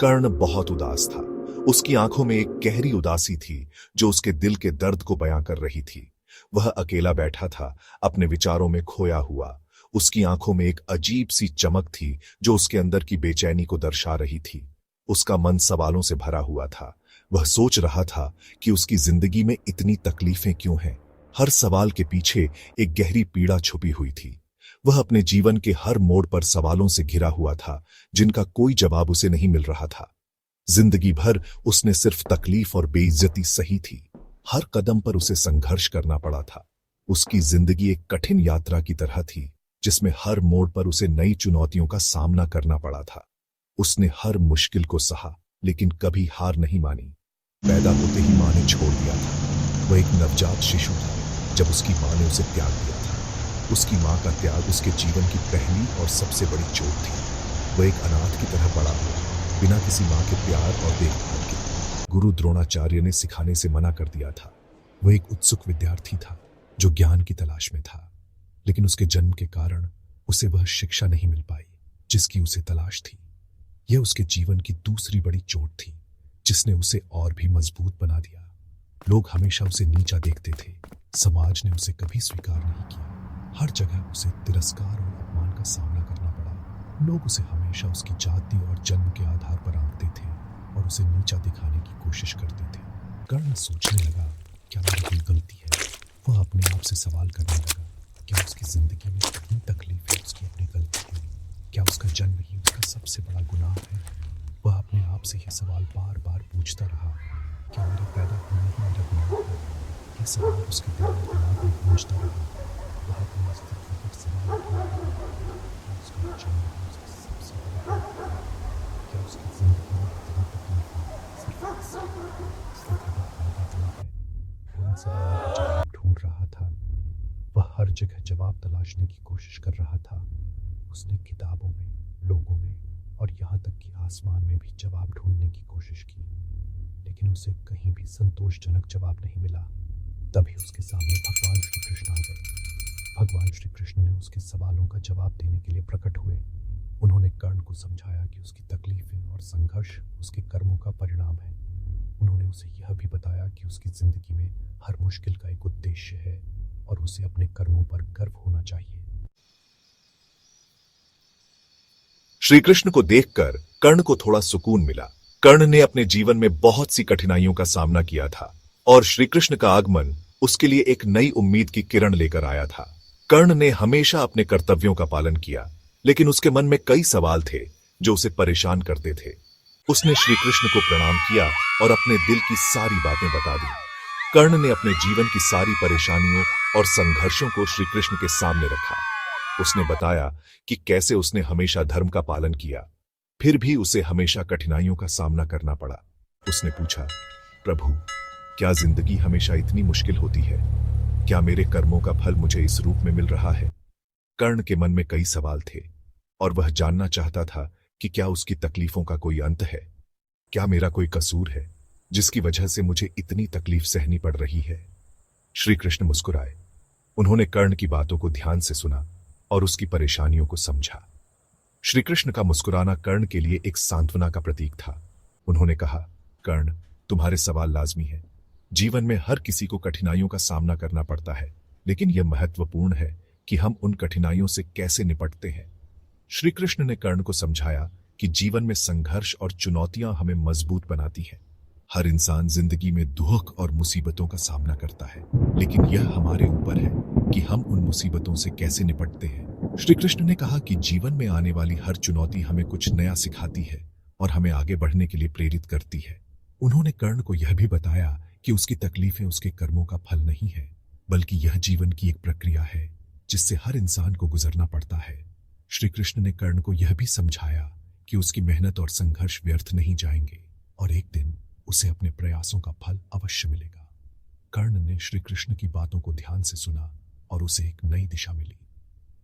कर्ण बहुत उदास था। उसकी आंखों में एक गहरी उदासी थी जो उसके दिल के दर्द को बयां कर रही थी। वह अकेला बैठा था, अपने विचारों में खोया हुआ। उसकी आंखों में एक अजीब सी चमक थी जो उसके अंदर की बेचैनी को दर्शा रही थी। उसका मन सवालों से भरा हुआ था। वह सोच रहा था कि उसकी जिंदगी में इतनी तकलीफें क्यों हैं। हर सवाल के पीछे एक गहरी पीड़ा छुपी हुई थी। वह अपने जीवन के हर मोड़ पर सवालों से घिरा हुआ था जिनका कोई जवाब उसे नहीं मिल रहा था। जिंदगी भर उसने सिर्फ तकलीफ और बेइज्जती सही थी। हर कदम पर उसे संघर्ष करना पड़ा था। उसकी जिंदगी एक कठिन यात्रा की तरह थी जिसमें हर मोड़ पर उसे नई चुनौतियों का सामना करना पड़ा था। उसने हर मुश्किल को सहा लेकिन कभी हार नहीं मानी। पैदा होते ही मां ने छोड़ दिया था। वह एक नवजात शिशु था जब उसकी मां ने उसे त्याग दिया था। उसकी मां का त्याग उसके जीवन की पहली और सबसे बड़ी चोट थी। वह एक अनाथ की तरह बड़ा हुआ, बिना किसी मां के प्यार और देखभाल के। गुरु द्रोणाचार्य ने सिखाने से मना कर दिया था। वह एक उत्सुक विद्यार्थी था जो ज्ञान की तलाश में था, लेकिन उसके जन्म के कारण उसे वह शिक्षा नहीं मिल पाई जिसकी उसे तलाश थी। यह उसके जीवन की दूसरी बड़ी चोट थी जिसने उसे और भी मजबूत बना दिया। लोग हमेशा उसे नीचा देखते थे। समाज ने उसे कभी स्वीकार नहीं किया। हर जगह उसे तिरस्कार और अपमान का सामना करना पड़ा। लोग उसे हमेशा उसकी जाति और जन्म के आधार पर आंकते थे और उसे नीचा दिखाने की कोशिश करते थे। कर्ण सोचने लगा, क्या मेरी कोई गलती है? वह अपने आप से सवाल करने लगा, क्या उसकी जिंदगी में इतनी तकलीफ है उसकी अपनी गलती है? क्या उसका जन्म ही उसका सबसे बड़ा गुनाह है? वह अपने आप से यह सवाल बार बार पूछता रहा, क्या मेरा पैदा होना ही मेरा गुनाह है? यह सवाल उसके दिल और दिमाग में गूंजता रहा। वह अपने अस्तित्व पर सवाल उठाने लगा, क्या उसका जन्म ही उसका सबसे बड़ा गुनाह है? क्या उसकी जिंदगी में इतनी तकलीफ है सिर्फ इसलिए कि वह पैदा हुआ है? वो इन सवालों का जवाब ढूंढ रहा था। वह हर जगह जवाब तलाशने की कोशिश कर रहा था। उसने किताबों में, लोगों में और यहाँ तक कि आसमान में भी जवाब ढूंढने की कोशिश की, लेकिन उसे कहीं भी संतोषजनक जवाब नहीं मिला। तभी उसके सामने भगवान श्री कृष्ण आ गए। भगवान श्री कृष्ण ने उसके सवालों का जवाब देने के लिए प्रकट हुए। उन्होंने कर्ण को समझाया कि उसकी तकलीफें और संघर्ष उसके कर्मों का परिणाम है। उन्होंने उसे यह भी बताया कि उसकी जिंदगी में हर मुश्किल का एक उद्देश्य है और उसे अपने कर्मों पर गर्व होना चाहिए। श्री कृष्ण को देखकर कर्ण को थोड़ा सुकून मिला। कर्ण ने अपने जीवन में बहुत सी कठिनाइयों का सामना किया था और श्री कृष्ण का आगमन उसके लिए एक नई उम्मीद की किरण लेकर आया था। कर्ण ने हमेशा अपने कर्तव्यों का पालन किया, लेकिन उसके मन में कई सवाल थे जो उसे परेशान करते थे। उसने श्री कृष्ण को प्रणाम किया और अपने दिल की सारी बातें बता दी। कर्ण ने अपने जीवन की सारी परेशानियों और संघर्षों को श्री कृष्ण के सामने रखा। उसने बताया कि कैसे उसने हमेशा धर्म का पालन किया, फिर भी उसे हमेशा कठिनाइयों का सामना करना पड़ा। उसने पूछा, प्रभु, क्या जिंदगी हमेशा इतनी मुश्किल होती है? क्या मेरे कर्मों का फल मुझे इस रूप में मिल रहा है? कर्ण के मन में कई सवाल थे और वह जानना चाहता था कि क्या उसकी तकलीफों का कोई अंत है? क्या मेरा कोई कसूर है जिसकी वजह से मुझे इतनी तकलीफ सहनी पड़ रही है? श्री कृष्ण मुस्कुराए। उन्होंने कर्ण की बातों को ध्यान से सुना और उसकी परेशानियों को समझा। श्री कृष्ण का मुस्कुराना कर्ण के लिए एक सांत्वना का प्रतीक था। उन्होंने कहा, कर्ण, तुम्हारे सवाल लाजमी है। जीवन में हर किसी को कठिनाइयों का सामना करना पड़ता है, लेकिन यह महत्वपूर्ण है कि हम उन कठिनाइयों से कैसे निपटते हैं। श्री कृष्ण ने कर्ण को समझाया कि जीवन में संघर्ष और चुनौतियां हमें मजबूत बनाती हैं। हर इंसान जिंदगी में दुख और मुसीबतों का सामना करता है, लेकिन यह हमारे ऊपर है कि हम उन मुसीबतों से कैसे निपटते हैं। श्री कृष्ण ने कहा कि जीवन में आने वाली हर चुनौती हमें कुछ नया सिखाती है और हमें आगे बढ़ने के लिए प्रेरित करती है। उन्होंने कर्ण को यह भी बताया कि उसकी तकलीफें उसके कर्मों का फल नहीं है, बल्कि यह जीवन की एक प्रक्रिया है जिससे हर इंसान को गुजरना पड़ता है। श्री कृष्ण ने कर्ण को यह भी समझाया कि उसकी मेहनत और संघर्ष व्यर्थ नहीं जाएंगे और एक दिन उसे अपने प्रयासों का फल अवश्य मिलेगा। कर्ण ने श्री कृष्ण की बातों को ध्यान से सुना और उसे एक नई दिशा मिली।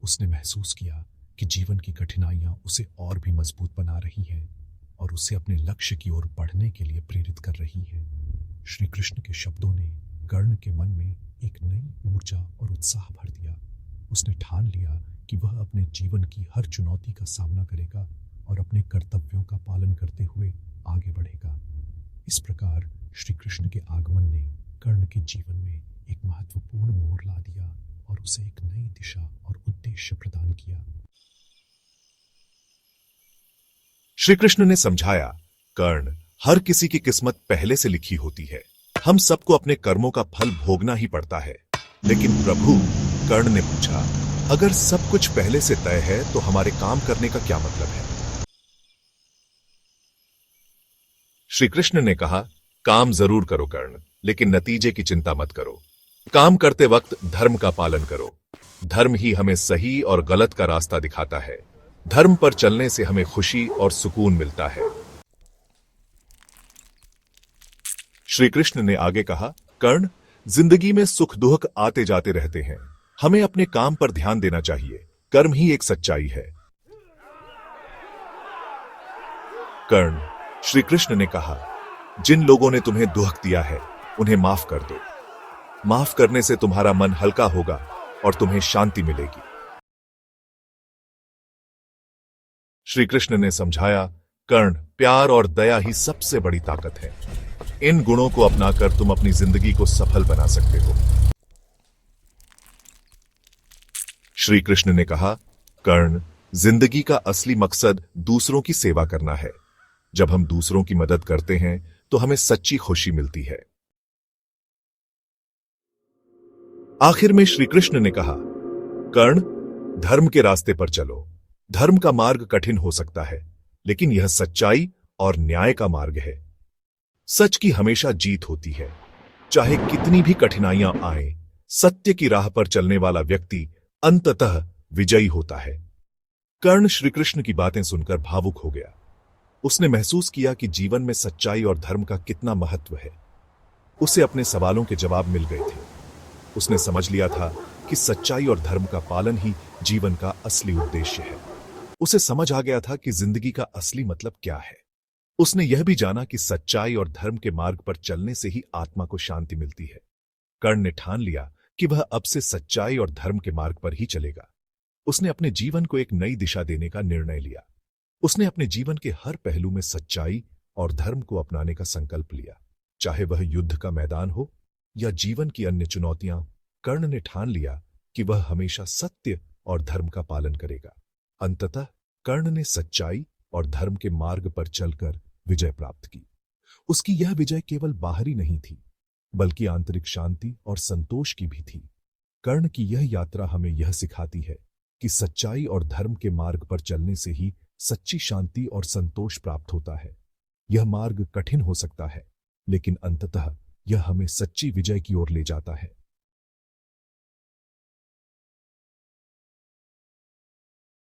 उसने महसूस किया कि जीवन की कठिनाइयां उसे और भी मजबूत बना रही हैं और उसे अपने लक्ष्य की ओर बढ़ने के लिए प्रेरित कर रही है। श्री कृष्ण के शब्दों ने कर्ण के मन में एक नई ऊर्जा और उत्साह भर दिया। उसने ठान लिया कि वह अपने जीवन की हर चुनौती का सामना करेगा और अपने कर्तव्यों का पालन करते हुए आगे बढ़ेगा। इस प्रकार श्री कृष्ण के आगमन ने कर्ण के जीवन में एक महत्वपूर्ण मोड़ ला दिया और उसे एक नई दिशा और उद्देश्य प्रदान किया। श्री कृष्ण ने समझाया, कर्ण, हर किसी की किस्मत पहले से लिखी होती है। हम सबको अपने कर्मों का फल भोगना ही पड़ता है। लेकिन प्रभु, कर्ण ने पूछा, अगर सब कुछ पहले से तय है तो हमारे काम करने का क्या मतलब है? श्री कृष्ण ने कहा, काम जरूर करो कर्ण, लेकिन नतीजे की चिंता मत करो। काम करते वक्त धर्म का पालन करो। धर्म ही हमें सही और गलत का रास्ता दिखाता है। धर्म पर चलने से हमें खुशी और सुकून मिलता है। श्री कृष्ण ने आगे कहा, कर्ण, जिंदगी में सुख दुख आते जाते रहते हैं। हमें अपने काम पर ध्यान देना चाहिए। कर्म ही एक सच्चाई है। कर्ण, श्री कृष्ण ने कहा, जिन लोगों ने तुम्हें दुख दिया है उन्हें माफ कर दो। माफ करने से तुम्हारा मन हल्का होगा और तुम्हें शांति मिलेगी। श्री कृष्ण ने समझाया, कर्ण, प्यार और दया ही सबसे बड़ी ताकत है। इन गुणों को अपनाकर तुम अपनी जिंदगी को सफल बना सकते हो। श्री कृष्ण ने कहा, कर्ण, जिंदगी का असली मकसद दूसरों की सेवा करना है। जब हम दूसरों की मदद करते हैं तो हमें सच्ची खुशी मिलती है। आखिर में श्री कृष्ण ने कहा, कर्ण, धर्म के रास्ते पर चलो। धर्म का मार्ग कठिन हो सकता है, लेकिन यह सच्चाई और न्याय का मार्ग है। सच की हमेशा जीत होती है। चाहे कितनी भी कठिनाइयां आएं, सत्य की राह पर चलने वाला व्यक्ति अंततः विजयी होता है। कर्ण श्री कृष्ण की बातें सुनकर भावुक हो गया। उसने महसूस किया कि जीवन में सच्चाई और धर्म का कितना महत्व है। उसे अपने सवालों के जवाब मिल गए थे। उसने समझ लिया था कि सच्चाई और धर्म का पालन ही जीवन का असली उद्देश्य है। उसे समझ आ गया था कि जिंदगी का असली मतलब क्या है। उसने यह भी जाना कि सच्चाई और धर्म के मार्ग पर चलने से ही आत्मा को शांति मिलती है। कर्ण ने ठान लिया कि वह अब से सच्चाई और धर्म के मार्ग पर ही चलेगा। उसने अपने जीवन को एक नई दिशा देने का निर्णय लिया। उसने अपने जीवन के हर पहलू में सच्चाई और धर्म को अपनाने का संकल्प लिया। चाहे वह युद्ध का मैदान हो या जीवन की अन्य चुनौतियां, कर्ण ने ठान लिया कि वह हमेशा सत्य और धर्म का पालन करेगा। अंततः कर्ण ने सच्चाई और धर्म के मार्ग पर चलकर विजय प्राप्त की। उसकी यह विजय केवल बाहरी नहीं थी, बल्कि आंतरिक शांति और संतोष की भी थी। कर्ण की यह यात्रा हमें यह सिखाती है कि सच्चाई और धर्म के मार्ग पर चलने से ही सच्ची शांति और संतोष प्राप्त होता है। यह मार्ग कठिन हो सकता है, लेकिन अंततः यह हमें सच्ची विजय की ओर ले जाता है।